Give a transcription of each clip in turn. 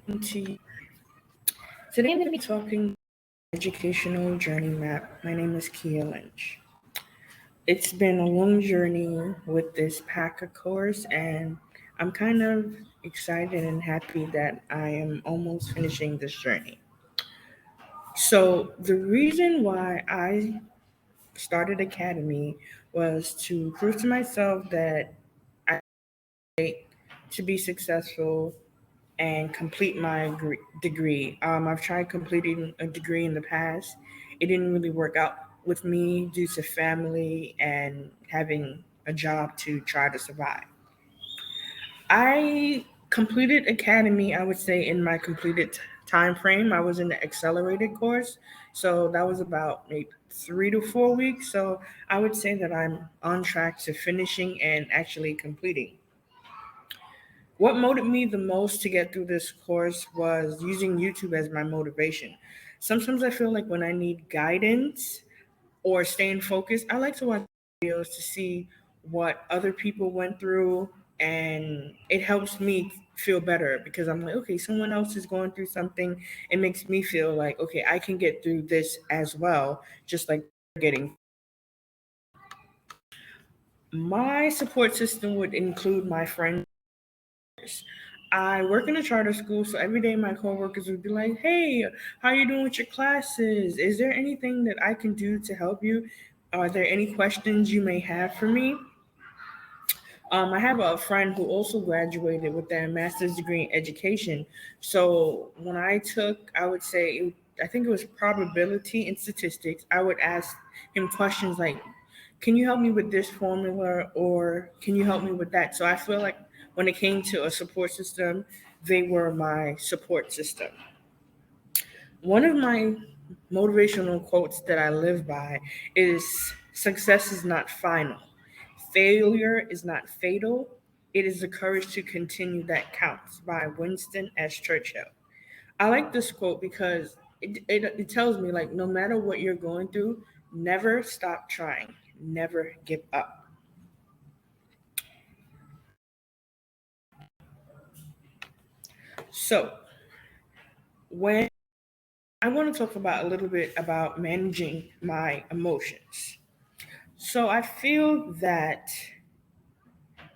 to you. Today I'm going to be talking educational journey map. My name is Kia Lynch. It's been a long journey with this PACA course, and I'm kind of excited and happy that I am almost finishing this journey. So, the reason why I started Academy was to prove to myself that I to be successful and complete my degree. I've tried completing a degree in the past. It didn't really work out with me due to family and having a job to try to survive. I completed academy, I would say, in my completed time frame. I was in the accelerated course, so that was about maybe 3 to 4 weeks. So I would say that I'm on track to finishing and actually completing. What motivated me the most to get through this course was using YouTube as my motivation. Sometimes I feel like when I need guidance or staying focused, I like to watch videos to see what other people went through, and it helps me feel better because I'm like, okay, someone else is going through something. It makes me feel like, okay, I can get through this as well, just like getting. My support system would include my friends. I work in a charter school, so every day my coworkers would be like, "Hey, how you doing with your classes? Is there anything that I can do to help you? Are there any questions you may have for me?" I have a friend who also graduated with their master's degree in education. So when I took, I would say, I think it was probability and statistics. I would ask him questions like, "Can you help me with this formula?" or "Can you help me with that?" So I feel like when it came to a support system, they were my support system. One of my motivational quotes that I live by is, "Success is not final. Failure is not fatal. It is the courage to continue that counts," by Winston S. Churchill. I like this quote because it tells me, like, no matter what you're going through, never stop trying, never give up. So, when I want to talk about a little bit about managing my emotions. So, I feel that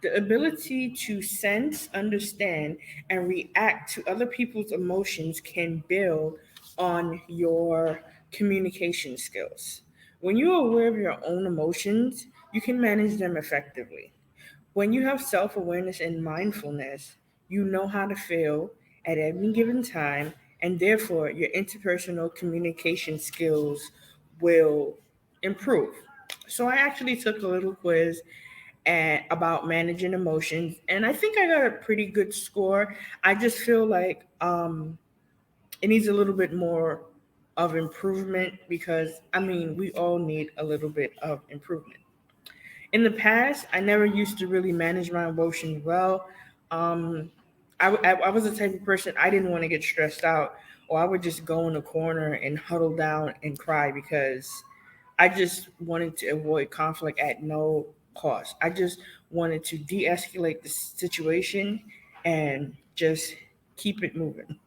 the ability to sense, understand, and react to other people's emotions can build on your communication skills. When you're aware of your own emotions, you can manage them effectively. When you have self awareness and mindfulness, you know how to feel at any given time, and therefore your interpersonal communication skills will improve. So, I actually took a little quiz about managing emotions, and I think I got a pretty good score. I just feel like it needs a little bit more of improvement because I mean we all need a little bit of improvement. In the past, I never used to really manage my emotions well. Um, I was the type of person I didn't want to get stressed out, or I would just go in a corner and huddle down and cry because I just wanted to avoid conflict at no cost. I just wanted to de escalate the situation and just keep it moving.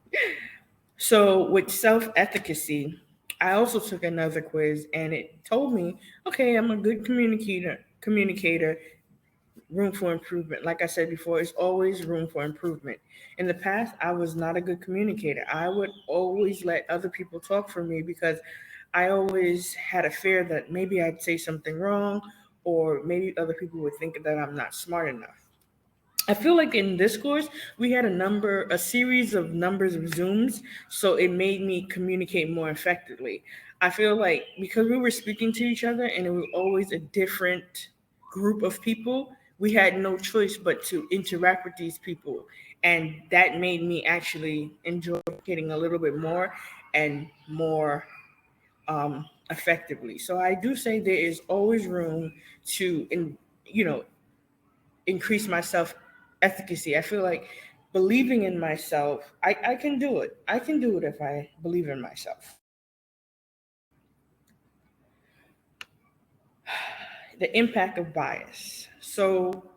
So, with self efficacy, I also took another quiz and it told me, okay, I'm a good communicator, room for improvement. Like I said before, it's always room for improvement. In the past, I was not a good communicator. I would always let other people talk for me because I always had a fear that maybe I'd say something wrong or maybe other people would think that I'm not smart enough. I feel like in this course, we had a series of numbers of Zooms, so it made me communicate more effectively. I feel like because we were speaking to each other and it was always a different group of people, we had no choice but to interact with these people. And that made me actually enjoy getting a little bit more and more effectively. So I do say there is always room to, you know, increase my self efficacy. I feel like believing in myself, I can do it. I can do it if I believe in myself. The impact of bias. So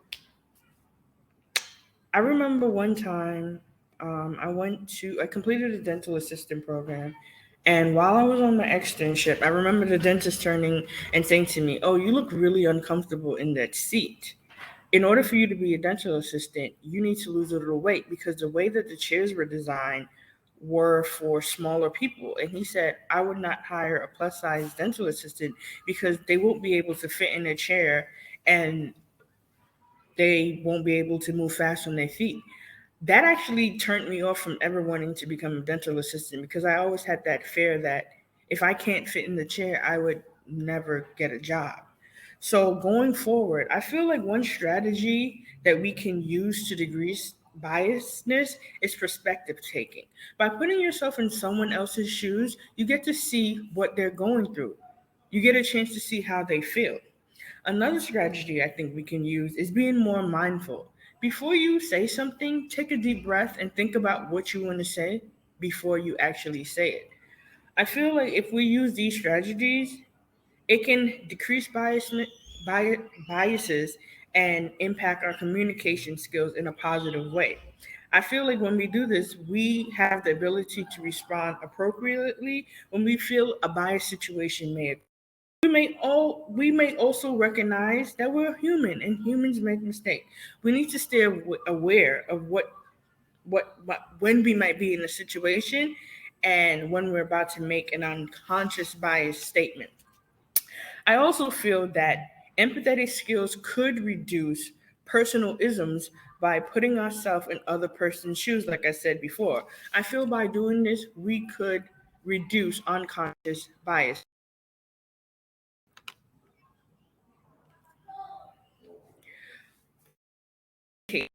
I remember one time. I completed a dental assistant program. And while I was on my externship, I remember the dentist turning and saying to me, "Oh, you look really uncomfortable in that seat. In order for you to be a dental assistant, you need to lose a little weight because the way that the chairs were designed were for smaller people." And he said, "I would not hire a plus size dental assistant because they won't be able to fit in a chair and they won't be able to move fast on their feet." That actually turned me off from ever wanting to become a dental assistant because I always had that fear that if I can't fit in the chair, I would never get a job. So going forward, I feel like one strategy that we can use to decrease biasness is perspective taking. By putting yourself in someone else's shoes, you get to see what they're going through. You get a chance to see how they feel. Another strategy I think we can use is being more mindful. Before you say something, take a deep breath and think about what you want to say before you actually say it. I feel like if we use these strategies, it can decrease biases and impact our communication skills in a positive way. I feel like when we do this, we have the ability to respond appropriately when we feel a biased situation may occur. We may also recognize that we're human and humans make mistakes. We need to stay aware of what when we might be in a situation and when we're about to make an unconscious bias statement. I also feel that empathetic skills could reduce personal isms by putting ourselves in other person's shoes, like I said before. I feel by doing this, we could reduce unconscious bias. Okay.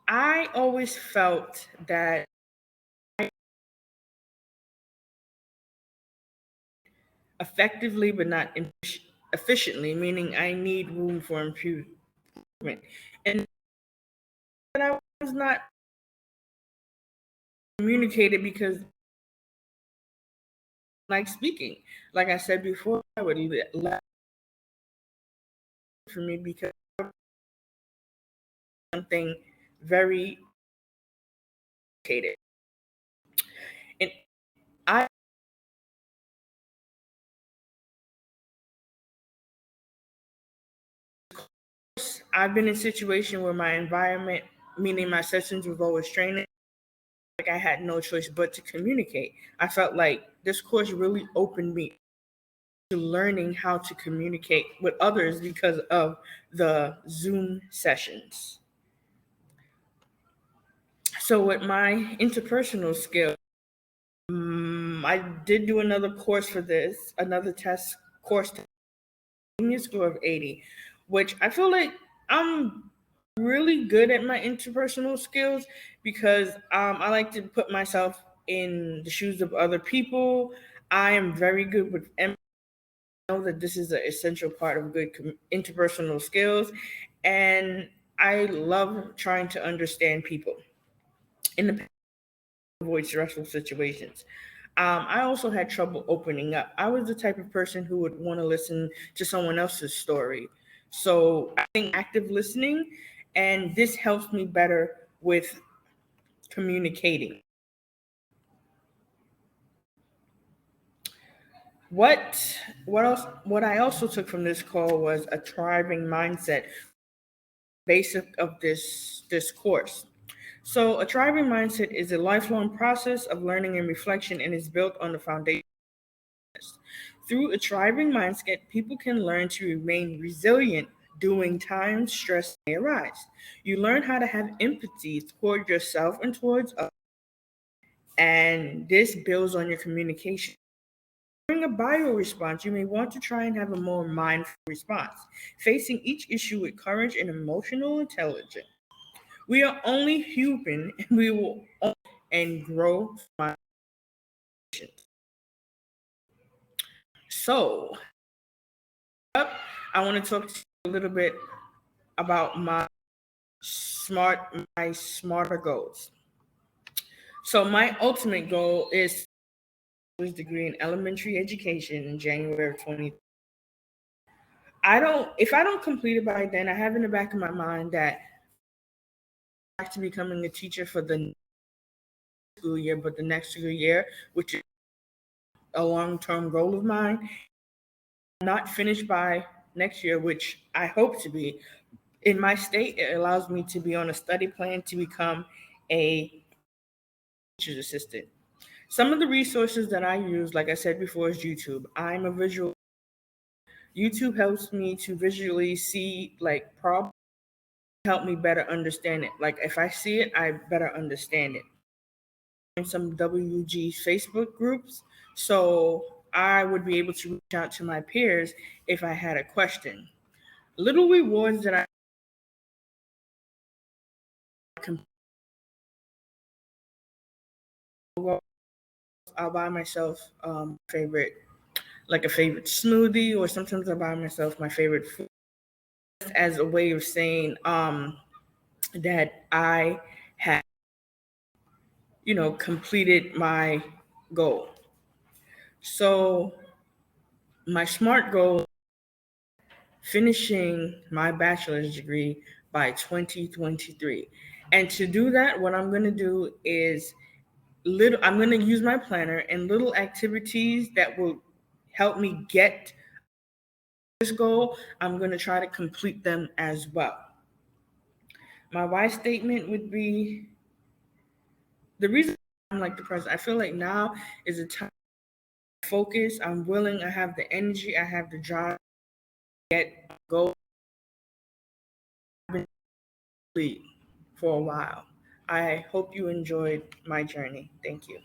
I always felt that effectively but not efficiently, meaning I need room for improvement. And that I was not communicated because like speaking. Like I said before, I would let for me because something very complicated. And I I've been in a situation where my environment, meaning my sessions was always training, like I had no choice but to communicate. I felt like this course really opened me to learning how to communicate with others because of the Zoom sessions. So with my interpersonal skills, I did do another course for this, another test course, a score of 80, which I feel like I'm really good at my interpersonal skills because I like to put myself in the shoes of other people. I am very good with empathy. I know that this is an essential part of good interpersonal skills, and I love trying to understand people in the avoid stressful situations. I also had trouble opening up. I was the type of person who would want to listen to someone else's story. So I think active listening, and this helps me better with communicating. What else? What I also took from this call was a thriving mindset, basic of this course. So a thriving mindset is a lifelong process of learning and reflection, and is built on the foundation. Through a thriving mindset, people can learn to remain resilient during times stress may arise. You learn how to have empathy toward yourself and towards others, and this builds on your communication. During a bio response, you may want to try and have a more mindful response, facing each issue with courage and emotional intelligence. We are only human, and we will and grow from our actions. So, up, I want to talk to you a little bit about my smarter goals. So my ultimate goal is a degree in elementary education in January of 20. if I don't complete it by then, I have in the back of my mind that I'm back to becoming a teacher for the school year, but the next school year, which is a long-term goal of mine, not finished by next year, which I hope to be. In my state, it allows me to be on a study plan to become a teacher's assistant. Some of the resources that I use, like I said before, is YouTube. I'm a visual. YouTube helps me to visually see like problems, help me better understand it. Like if I see it, I better understand it. In some WG Facebook groups, so I would be able to reach out to my peers if I had a question. Little rewards that I can. I'll buy myself favorite like a favorite smoothie, or sometimes I buy myself my favorite food as a way of saying that I have completed my goal. So my SMART goal, finishing my bachelor's degree by 2023. And to do that, what I'm going to do is I'm going to use my planner and little activities that will help me get this goal. I'm going to try to complete them as well. My why statement would be the reason I'm like the president. I feel like now is a time to focus. I'm willing. I have the energy. I have the drive to get go. I've been lead for a while. I hope you enjoyed my journey. Thank you.